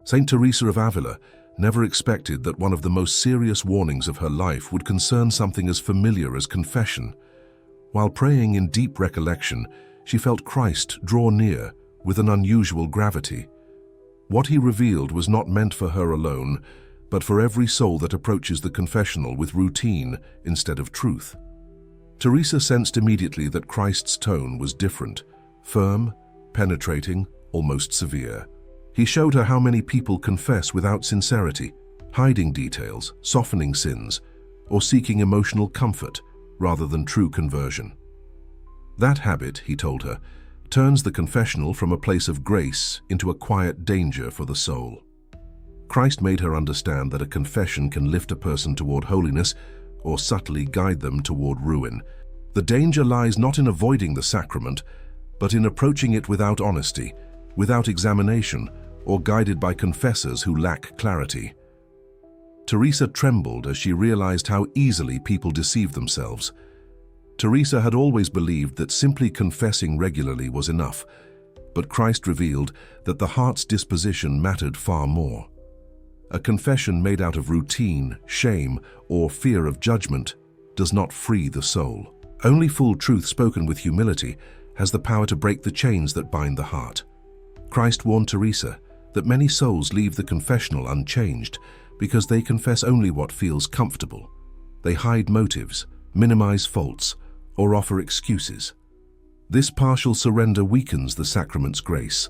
Saint Teresa of Ávila never expected that one of the most serious warnings of her life would concern something as familiar as confession. While praying in deep recollection, she felt Christ draw near with an unusual gravity. What he revealed was not meant for her alone, but for every soul that approaches the confessional with routine instead of truth. Teresa sensed immediately that Christ's tone was different, firm, penetrating, almost severe. He showed her how many people confess without sincerity, hiding details, softening sins, or seeking emotional comfort rather than true conversion. That habit, he told her, turns the confessional from a place of grace into a quiet danger for the soul. Christ made her understand that a confession can lift a person toward holiness or subtly guide them toward ruin. The danger lies not in avoiding the sacrament, but in approaching it without honesty, without examination, or guided by confessors who lack clarity. Teresa trembled as she realized how easily people deceive themselves. Teresa had always believed that simply confessing regularly was enough, but Christ revealed that the heart's disposition mattered far more. A confession made out of routine, shame, or fear of judgment does not free the soul. Only full truth spoken with humility has the power to break the chains that bind the heart. Christ warned Teresa that many souls leave the confessional unchanged because they confess only what feels comfortable. They hide motives, minimize faults, or offer excuses. This partial surrender weakens the sacrament's grace.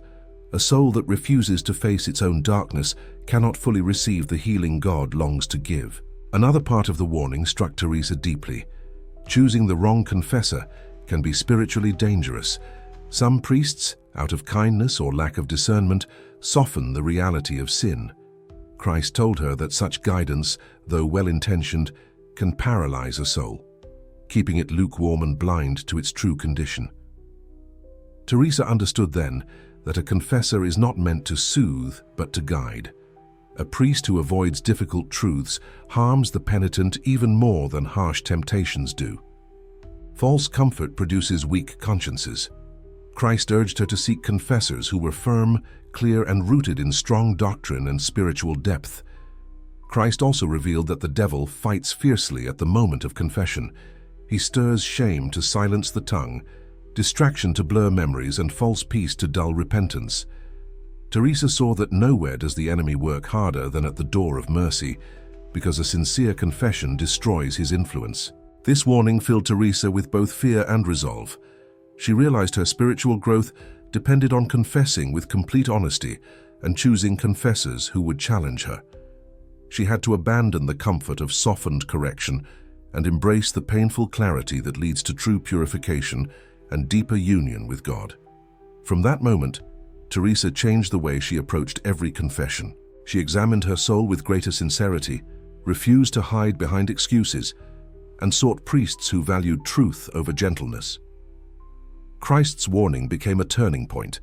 A soul that refuses to face its own darkness cannot fully receive the healing God longs to give. Another part of the warning struck Teresa deeply. Choosing the wrong confessor can be spiritually dangerous. Some priests, out of kindness or lack of discernment, soften the reality of sin. Christ told her that such guidance, though well-intentioned, can paralyze a soul, keeping it lukewarm and blind to its true condition. Teresa understood then that a confessor is not meant to soothe, but to guide. A priest who avoids difficult truths harms the penitent even more than harsh temptations do. False comfort produces weak consciences. Christ urged her to seek confessors who were firm, clear, and rooted in strong doctrine and spiritual depth. Christ also revealed that the devil fights fiercely at the moment of confession. He stirs shame to silence the tongue, distraction to blur memories, and false peace to dull repentance. Teresa saw that nowhere does the enemy work harder than at the door of mercy, because a sincere confession destroys his influence. This warning filled Teresa with both fear and resolve. She realized her spiritual growth depended on confessing with complete honesty and choosing confessors who would challenge her. She had to abandon the comfort of softened correction and embrace the painful clarity that leads to true purification and deeper union with God. From that moment, Teresa changed the way she approached every confession. She examined her soul with greater sincerity, refused to hide behind excuses, and sought priests who valued truth over gentleness. Christ's warning became a turning point,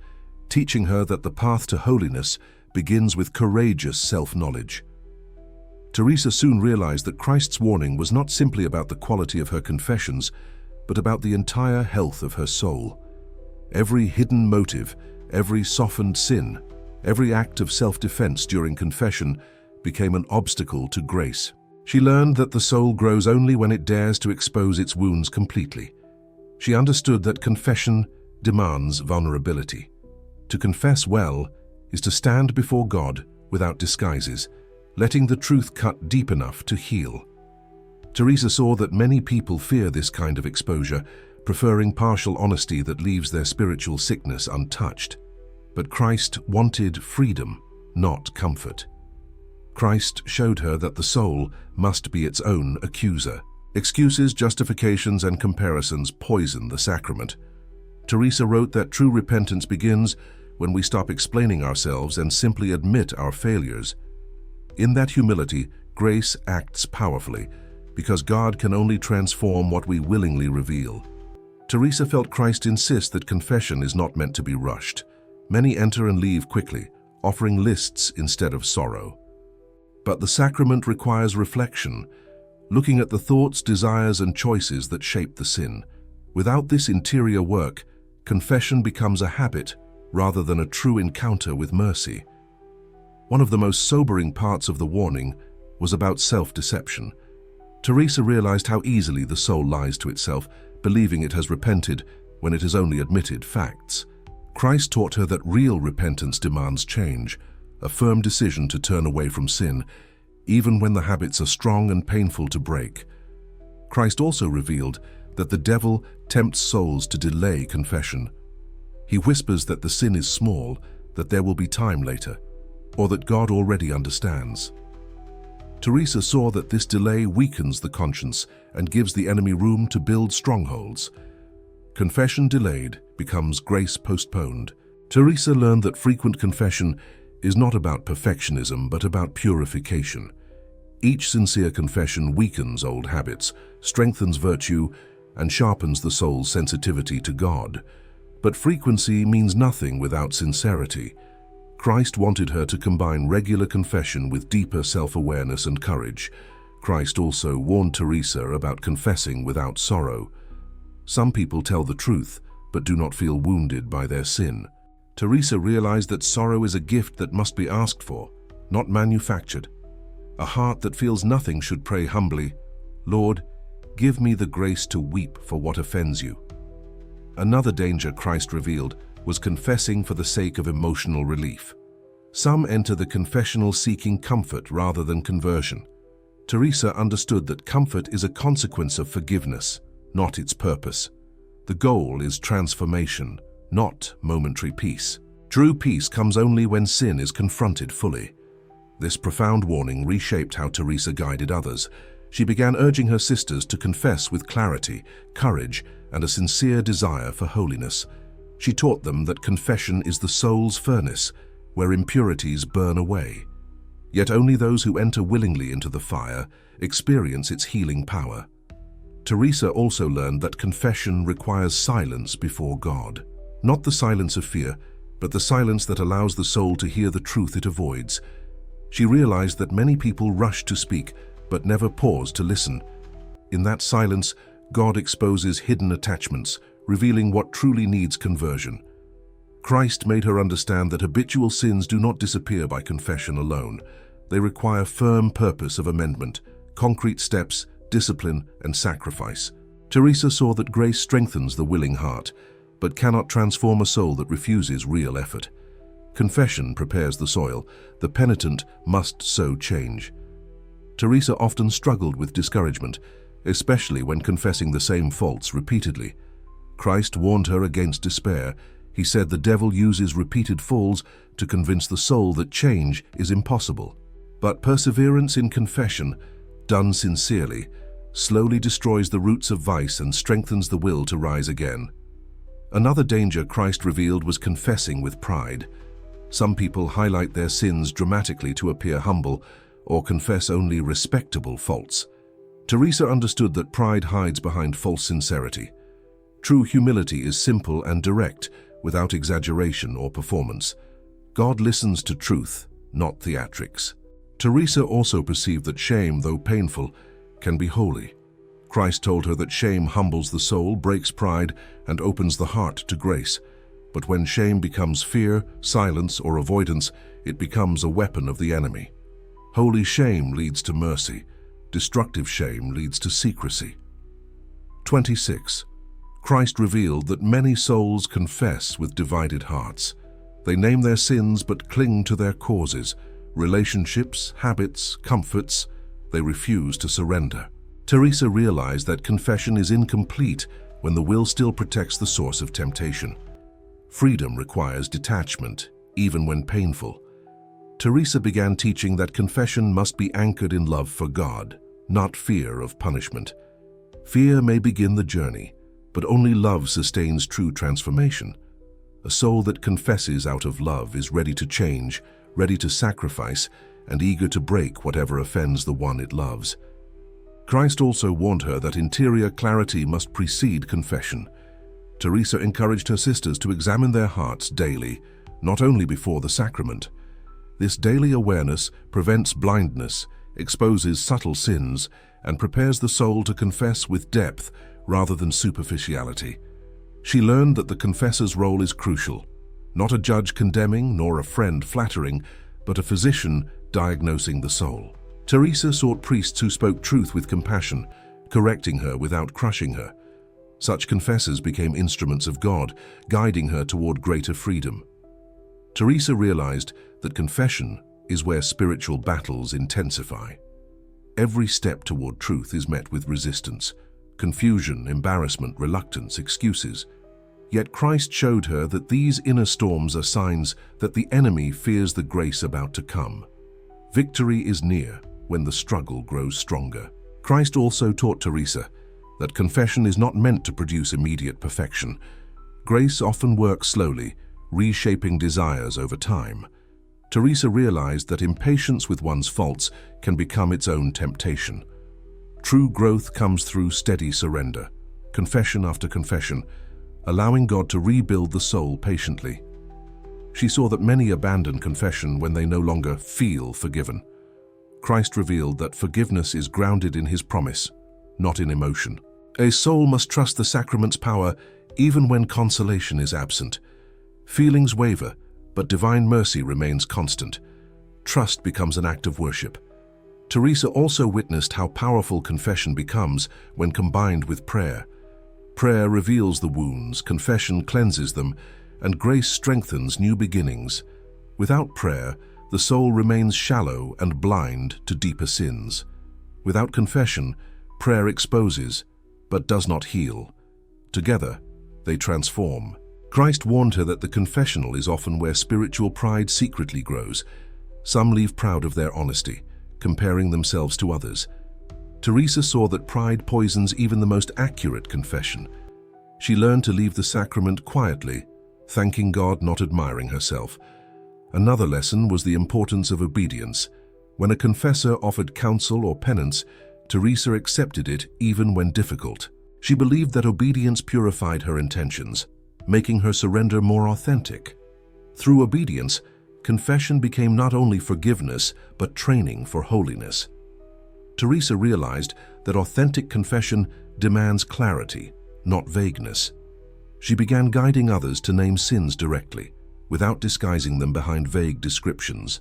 teaching her that the path to holiness begins with courageous self-knowledge. Teresa soon realized that Christ's warning was not simply about the quality of her confessions, but about the entire health of her soul. Every hidden motive, every softened sin, every act of self-defense during confession became an obstacle to grace. She learned that the soul grows only when it dares to expose its wounds completely. She understood that confession demands vulnerability. To confess well is to stand before God without disguises, letting the truth cut deep enough to heal. Teresa saw that many people fear this kind of exposure, preferring partial honesty that leaves their spiritual sickness untouched. But Christ wanted freedom, not comfort. Christ showed her that the soul must be its own accuser. Excuses, justifications, and comparisons poison the sacrament. Teresa wrote that true repentance begins when we stop explaining ourselves and simply admit our failures. In that humility, grace acts powerfully, because God can only transform what we willingly reveal. Teresa felt Christ insist that confession is not meant to be rushed. Many enter and leave quickly, offering lists instead of sorrow. But the sacrament requires reflection, looking at the thoughts, desires, and choices that shape the sin. Without this interior work, confession becomes a habit rather than a true encounter with mercy. One of the most sobering parts of the warning was about self-deception. Teresa realized how easily the soul lies to itself, believing it has repented when it has only admitted facts. Christ taught her that real repentance demands change, a firm decision to turn away from sin, even when the habits are strong and painful to break. Christ also revealed that the devil tempts souls to delay confession. He whispers that the sin is small, that there will be time later, or that God already understands. Teresa saw that this delay weakens the conscience and gives the enemy room to build strongholds. Confession delayed becomes grace postponed. Teresa learned that frequent confession is not about perfectionism, but about purification. Each sincere confession weakens old habits, strengthens virtue, and sharpens the soul's sensitivity to God. But frequency means nothing without sincerity. Christ wanted her to combine regular confession with deeper self-awareness and courage. Christ also warned Teresa about confessing without sorrow. Some people tell the truth, but do not feel wounded by their sin. Teresa realized that sorrow is a gift that must be asked for, not manufactured. A heart that feels nothing should pray humbly, "Lord, give me the grace to weep for what offends you." Another danger Christ revealed was confessing for the sake of emotional relief. Some enter the confessional seeking comfort rather than conversion. Teresa understood that comfort is a consequence of forgiveness, not its purpose. The goal is transformation, not momentary peace. True peace comes only when sin is confronted fully. This profound warning reshaped how Teresa guided others. She began urging her sisters to confess with clarity, courage, and a sincere desire for holiness. She taught them that confession is the soul's furnace, where impurities burn away. Yet only those who enter willingly into the fire experience its healing power. Teresa also learned that confession requires silence before God. Not the silence of fear, but the silence that allows the soul to hear the truth it avoids. She realized that many people rush to speak, but never pause to listen. In that silence, God exposes hidden attachments, revealing what truly needs conversion. Christ made her understand that habitual sins do not disappear by confession alone. They require firm purpose of amendment, concrete steps, discipline, and sacrifice. Teresa saw that grace strengthens the willing heart, but cannot transform a soul that refuses real effort. Confession prepares the soil. The penitent must sow change. Teresa often struggled with discouragement, especially when confessing the same faults repeatedly. Christ warned her against despair. He said the devil uses repeated falls to convince the soul that change is impossible. But perseverance in confession, done sincerely, slowly destroys the roots of vice and strengthens the will to rise again. Another danger Christ revealed was confessing with pride. Some people highlight their sins dramatically to appear humble or confess only respectable faults. Teresa understood that pride hides behind false sincerity. True humility is simple and direct, without exaggeration or performance. God listens to truth, not theatrics. Teresa also perceived that shame, though painful, can be holy. Christ told her that shame humbles the soul, breaks pride, and opens the heart to grace. But when shame becomes fear, silence, or avoidance, it becomes a weapon of the enemy. Holy shame leads to mercy. Destructive shame leads to secrecy. 26. Christ revealed that many souls confess with divided hearts. They name their sins but cling to their causes, relationships, habits, comforts. They refuse to surrender. Teresa realized that confession is incomplete when the will still protects the source of temptation. Freedom requires detachment, even when painful. Teresa began teaching that confession must be anchored in love for God, not fear of punishment. Fear may begin the journey, but only love sustains true transformation. A soul that confesses out of love is ready to change, ready to sacrifice, and eager to break whatever offends the one it loves. Christ also warned her that interior clarity must precede confession. Teresa encouraged her sisters to examine their hearts daily, not only before the sacrament. This daily awareness prevents blindness, exposes subtle sins, and prepares the soul to confess with depth rather than superficiality. She learned that the confessor's role is crucial, not a judge condemning nor a friend flattering, but a physician diagnosing the soul. Teresa sought priests who spoke truth with compassion, correcting her without crushing her. Such confessors became instruments of God, guiding her toward greater freedom. Teresa realized that confession is where spiritual battles intensify. Every step toward truth is met with resistance, confusion, embarrassment, reluctance, excuses. Yet Christ showed her that these inner storms are signs that the enemy fears the grace about to come. Victory is near when the struggle grows stronger. Christ also taught Teresa that confession is not meant to produce immediate perfection. Grace often works slowly, reshaping desires over time. Teresa realized that impatience with one's faults can become its own temptation. True growth comes through steady surrender, confession after confession, allowing God to rebuild the soul patiently. She saw that many abandon confession when they no longer feel forgiven. Christ revealed that forgiveness is grounded in His promise, not in emotion. A soul must trust the sacrament's power even when consolation is absent. Feelings waver, but divine mercy remains constant. Trust becomes an act of worship. Teresa also witnessed how powerful confession becomes when combined with prayer. Prayer reveals the wounds, confession cleanses them, and grace strengthens new beginnings. Without prayer, the soul remains shallow and blind to deeper sins. Without confession, prayer exposes, but does not heal. Together, they transform. Christ warned her that the confessional is often where spiritual pride secretly grows. Some leave proud of their honesty, comparing themselves to others. Teresa saw that pride poisons even the most accurate confession. She learned to leave the sacrament quietly, thanking God, not admiring herself. Another lesson was the importance of obedience. When a confessor offered counsel or penance, Teresa accepted it even when difficult. She believed that obedience purified her intentions, making her surrender more authentic. Through obedience, confession became not only forgiveness, but training for holiness. Teresa realized that authentic confession demands clarity, not vagueness. She began guiding others to name sins directly, without disguising them behind vague descriptions.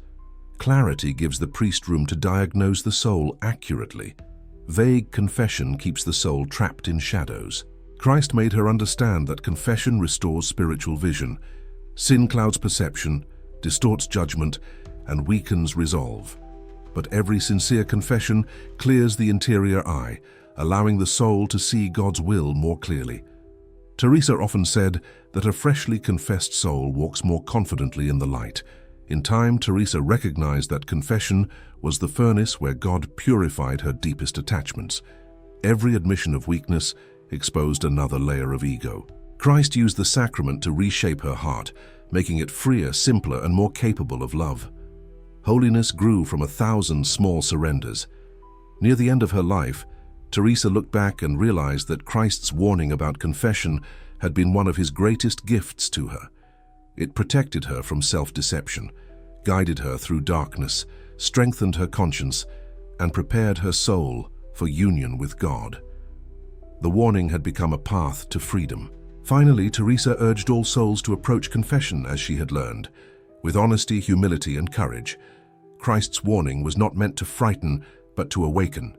Clarity gives the priest room to diagnose the soul accurately. Vague confession keeps the soul trapped in shadows. Christ made her understand that confession restores spiritual vision. Sin clouds perception, distorts judgment, and weakens resolve. But every sincere confession clears the interior eye, allowing the soul to see God's will more clearly. Teresa often said that a freshly confessed soul walks more confidently in the light. In time, Teresa recognized that confession was the furnace where God purified her deepest attachments. Every admission of weakness exposed another layer of ego. Christ used the sacrament to reshape her heart, making it freer, simpler, and more capable of love. Holiness grew from 1,000 small surrenders. Near the end of her life, Teresa looked back and realized that Christ's warning about confession had been one of His greatest gifts to her. It protected her from self-deception, guided her through darkness, strengthened her conscience, and prepared her soul for union with God. The warning had become a path to freedom. Finally, Teresa urged all souls to approach confession as she had learned, with honesty, humility, and courage. Christ's warning was not meant to frighten, but to awaken.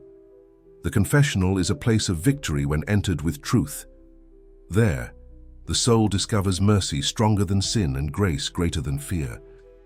The confessional is a place of victory when entered with truth. There, the soul discovers mercy stronger than sin and grace greater than fear.